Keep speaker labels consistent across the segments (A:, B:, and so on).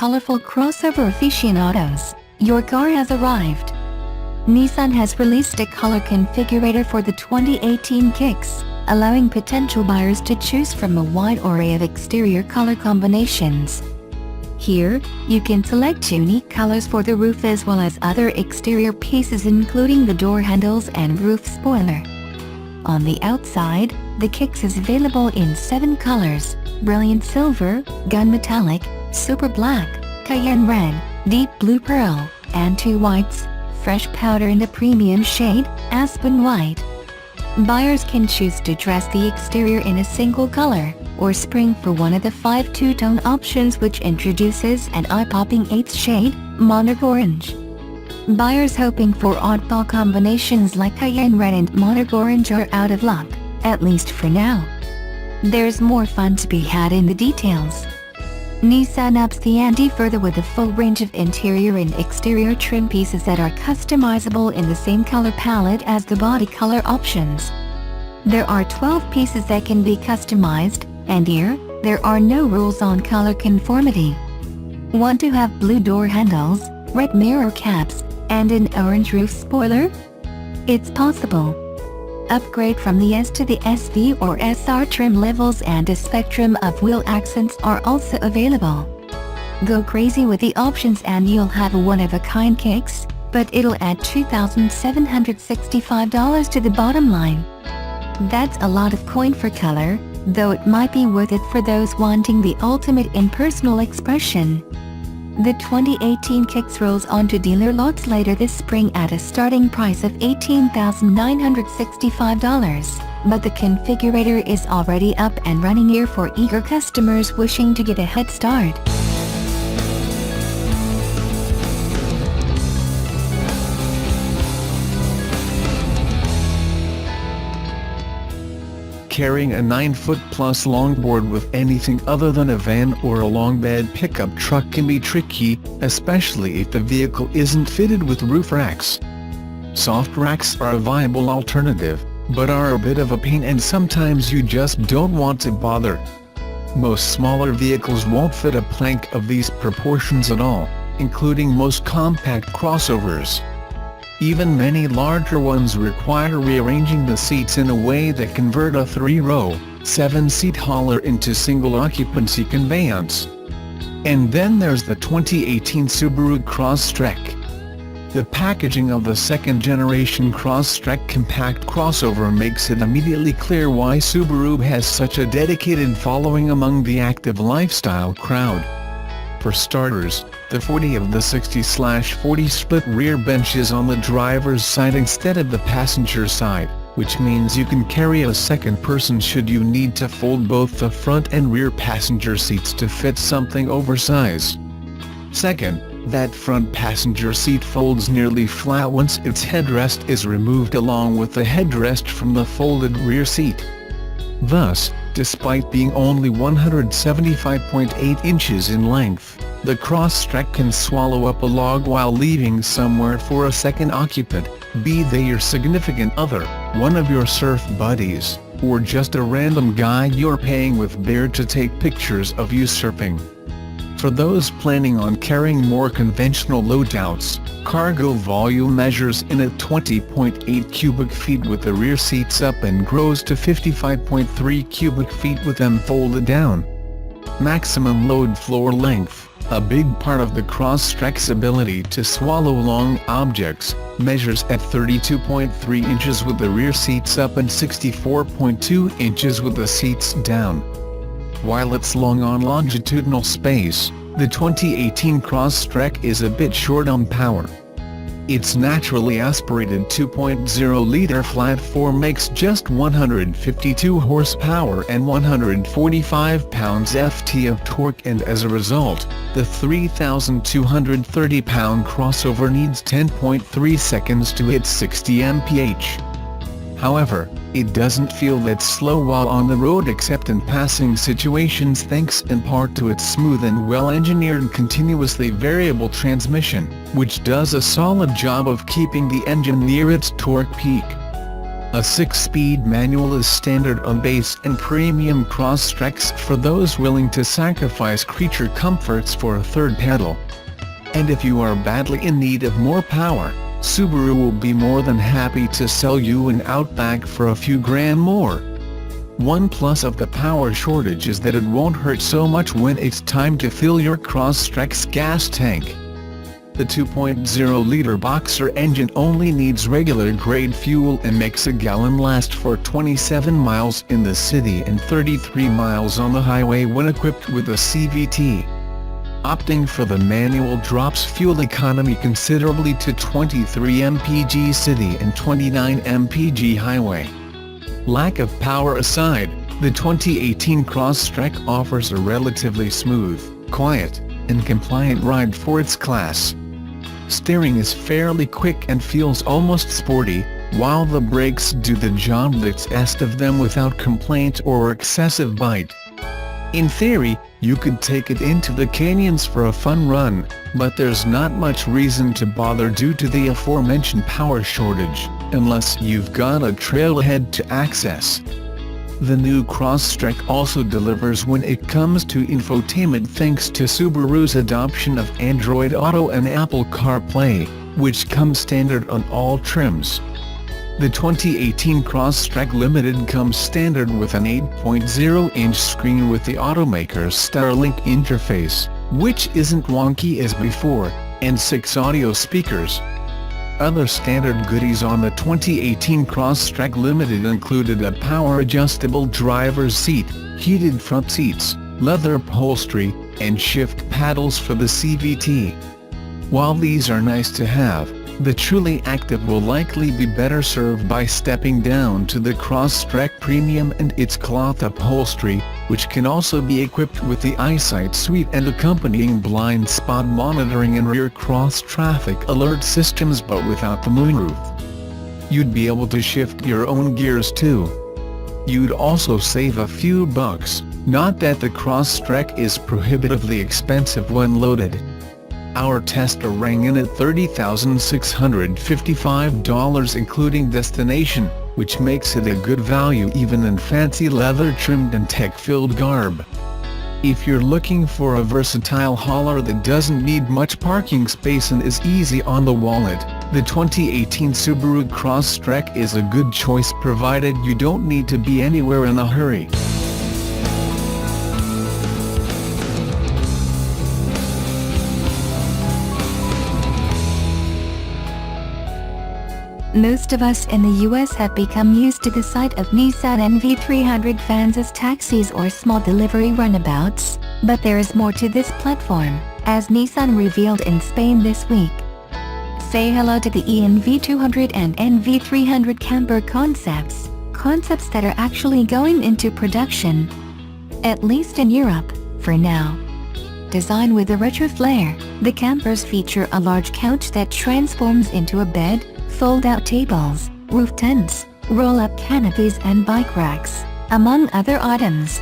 A: colorful crossover aficionados, your car has arrived. Nissan has released a color configurator for the 2018 Kicks, allowing potential buyers to choose from a wide array of exterior color combinations. Here, you can select unique colors for the roof as well as other exterior pieces including the door handles and roof spoiler. On the outside, the Kicks is available in 7 colors: brilliant silver, gunmetallic, super black, cayenne red, deep blue pearl, and 2 whites, fresh powder in the premium shade, aspen white. Buyers can choose to dress the exterior in a single color, or spring for one of the 5 two-tone options, which introduces an eye-popping 8th shade, monarch orange. Buyers hoping for oddball combinations like cayenne red and monarch orange are out of luck, at least for now. There's more fun to be had in the details. Nissan ups the ante further with a full range of interior and exterior trim pieces that are customizable in the same color palette as the body color options. There are 12 pieces that can be customized, and here, there are no rules on color conformity. Want to have blue door handles, red mirror caps, and an orange roof spoiler? It's possible. Upgrade from the S to the SV or SR trim levels, and a spectrum of wheel accents are also available. Go crazy with the options and you'll have a one-of-a-kind Kicks, but it'll add $2,765 to the bottom line. That's a lot of coin for color, though it might be worth it for those wanting the ultimate in personal expression. The 2018 Kicks rolls onto dealer lots later this spring at a starting price of $18,965, but the configurator is already up and running here for eager customers wishing to get a head start.
B: Carrying a 9-foot-plus longboard with anything other than a van or a long bed pickup truck can be tricky, especially if the vehicle isn't fitted with roof racks. Soft racks are a viable alternative, but are a bit of a pain and sometimes you just don't want to bother. Most smaller vehicles won't fit a plank of these proportions at all, including most compact crossovers. Even many larger ones require rearranging the seats in a way that convert a 3-row, 7-seat hauler into single-occupancy conveyance. And then there's the 2018 Subaru Crosstrek. The packaging of the second-generation Crosstrek compact crossover makes it immediately clear why Subaru has such a dedicated following among the active lifestyle crowd. For starters, the 40 of the 60/40 split rear bench is on the driver's side instead of the passenger side, which means you can carry a second person should you need to fold both the front and rear passenger seats to fit something oversized. Second, that front passenger seat folds nearly flat once its headrest is removed along with the headrest from the folded rear seat. Thus, despite being only 175.8 inches in length, the Crosstrek can swallow up a log while leaving somewhere for a second occupant, be they your significant other, one of your surf buddies, or just a random guy you're paying with beer to take pictures of you surfing. For those planning on carrying more conventional loadouts, cargo volume measures in at 20.8 cubic feet with the rear seats up and grows to 55.3 cubic feet with them folded down. Maximum load floor length, a big part of the Crosstrek's ability to swallow long objects, measures at 32.3 inches with the rear seats up and 64.2 inches with the seats down. While it's long on longitudinal space, the 2018 Crosstrek is a bit short on power. Its naturally aspirated 2.0-liter flat-4 makes just 152 horsepower and 145 pounds-ft of torque, and as a result, the 3,230-pound crossover needs 10.3 seconds to hit 60 mph. However, it doesn't feel that slow while on the road except in passing situations thanks in part to its smooth and well-engineered continuously variable transmission, which does a solid job of keeping the engine near its torque peak. A 6-speed manual is standard on base and premium Crosstreks for those willing to sacrifice creature comforts for a third pedal. And if you are badly in need of more power, Subaru will be more than happy to sell you an Outback for a few grand more. One plus of the power shortage is that it won't hurt so much when it's time to fill your Crosstrek's gas tank. The 2.0-liter Boxer engine only needs regular-grade fuel and makes a gallon last for 27 miles in the city and 33 miles on the highway when equipped with a CVT. Opting for the manual drops fuel economy considerably to 23 mpg city and 29 mpg highway. Lack of power aside, the 2018 Crosstrek offers a relatively smooth, quiet, and compliant ride for its class. Steering is fairly quick and feels almost sporty, while the brakes do the job that's asked of them without complaint or excessive bite. In theory, you could take it into the canyons for a fun run, but there's not much reason to bother due to the aforementioned power shortage, unless you've got a trailhead to access. The new Crosstrek also delivers when it comes to infotainment thanks to Subaru's adoption of Android Auto and Apple CarPlay, which comes standard on all trims. The 2018 Crosstrek Limited comes standard with an 8.0-inch screen with the automaker's Starlink interface, which isn't wonky as before, and 6 audio speakers. Other standard goodies on the 2018 Crosstrek Limited included a power-adjustable driver's seat, heated front seats, leather upholstery, and shift paddles for the CVT. While these are nice to have, the truly active will likely be better served by stepping down to the Crosstrek Premium and its cloth upholstery, which can also be equipped with the EyeSight suite and accompanying blind spot monitoring and rear cross-traffic alert systems, but without the moonroof. You'd be able to shift your own gears too. You'd also save a few bucks, not that the Crosstrek is prohibitively expensive when loaded. Our tester rang in at $30,655 including destination, which makes it a good value even in fancy leather-trimmed and tech-filled garb. If you're looking for a versatile hauler that doesn't need much parking space and is easy on the wallet, the 2018 Subaru Crosstrek is a good choice provided you don't need to be anywhere in a hurry.
A: Most of us in the US have become used to the sight of Nissan NV300 vans as taxis or small delivery runabouts, but there is more to this platform, as Nissan revealed in Spain this week. Say hello to the ENV200 and NV300 camper concepts that are actually going into production. At least in Europe, for now. Designed with a retro flair, the campers feature a large couch that transforms into a bed, fold-out tables, roof tents, roll-up canopies and bike racks, among other items.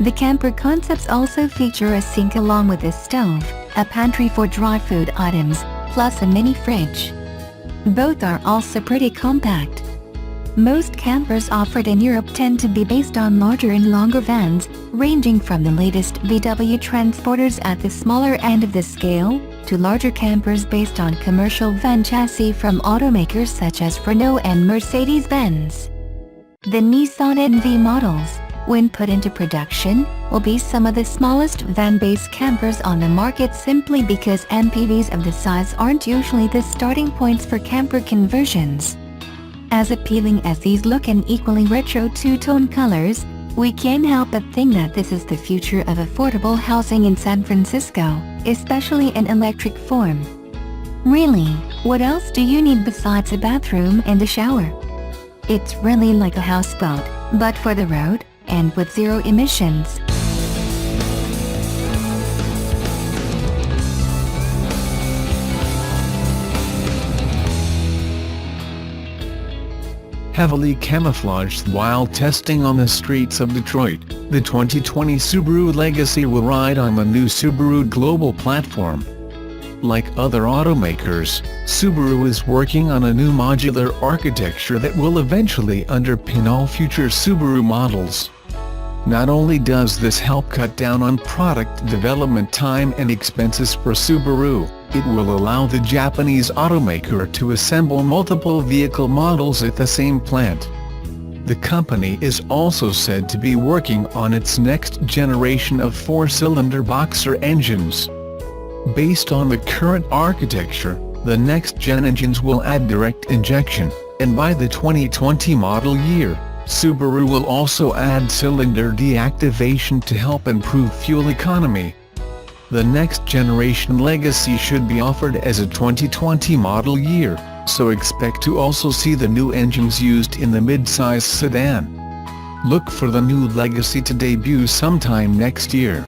A: The camper concepts also feature a sink along with a stove, a pantry for dry food items, plus a mini fridge. Both are also pretty compact. Most campers offered in Europe tend to be based on larger and longer vans, ranging from the latest VW transporters at the smaller end of the scale, to larger campers based on commercial van chassis from automakers such as Renault and Mercedes-Benz. The Nissan NV models, when put into production, will be some of the smallest van-based campers on the market simply because MPVs of the size aren't usually the starting points for camper conversions. As appealing as these look in equally retro two-tone colors, we can't help but think that this is the future of affordable housing in San Francisco, especially in electric form. Really, what else do you need besides a bathroom and a shower? It's really like a houseboat, but for the road, and with zero emissions.
B: Heavily camouflaged while testing on the streets of Detroit, the 2020 Subaru Legacy will ride on the new Subaru Global platform. Like other automakers, Subaru is working on a new modular architecture that will eventually underpin all future Subaru models. Not only does this help cut down on product development time and expenses for Subaru, it will allow the Japanese automaker to assemble multiple vehicle models at the same plant. The company is also said to be working on its next generation of four-cylinder boxer engines. Based on the current architecture, the next-gen engines will add direct injection, and by the 2020 model year, Subaru will also add cylinder deactivation to help improve fuel economy. The next-generation legacy should be offered as a 2020 model year, so expect to also see the new engines used in the mid-size sedan. Look for the new legacy to debut sometime next year.